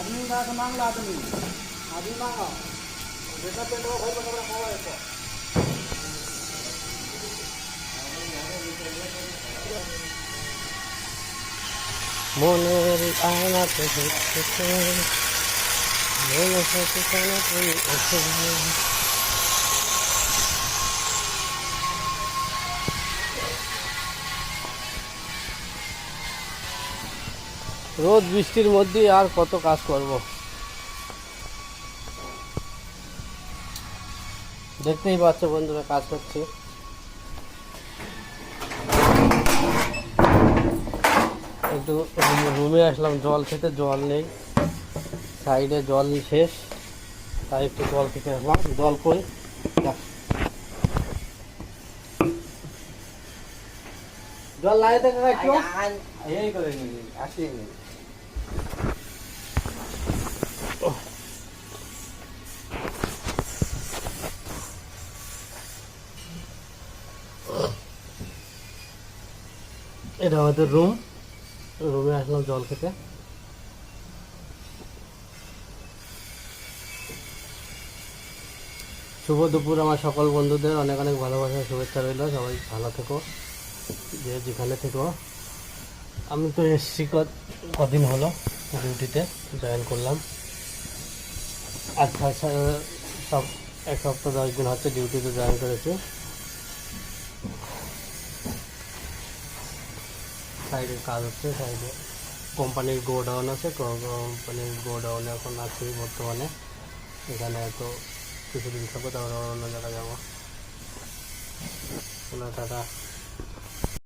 आदमी का तो मांग ला आदमी मांगा बेटा पेट वो भाई बड़ा खावा है মনের আয়নাতে দেখতেছে মনে হচ্ছে কেন তুমি এসে রোদ বৃষ্টির মধ্যে আর কত কাজ করব দেখতেই পাচ্ছ বন্ধুরা কাজ করছে একটু রুমে আসলাম জল খেতে জল নেই সাইডে জল শেষ তাই একটু জল খেতে আসলাম জল কই জল লাই থেকে একটু এই করে নিলি আসি এটা আমাদের রুমে আসলাম জল খেতে শুভ দুপুর আমার সকল বন্ধুদের অনেক অনেক ভালোবাসা শুভেচ্ছা রইল সবাই ভালো থেকো যে যেখানে থেকো আমি তো এসছি কদিন হলো ডিউটিতে জয়েন করলাম আচ্ছা সব এক সপ্তাহ 10 দিন হচ্ছে ডিউটিতে জয়েন করেছি সাইডে কাজ হচ্ছে সাইডে কোম্পানির গোডাউন আছে কোম্পানির গোডাউনে এখন আছি বর্তমানে এখানে তো কিছুদিন থাকবো তারপর অন্য জায়গায় যাবো টাটা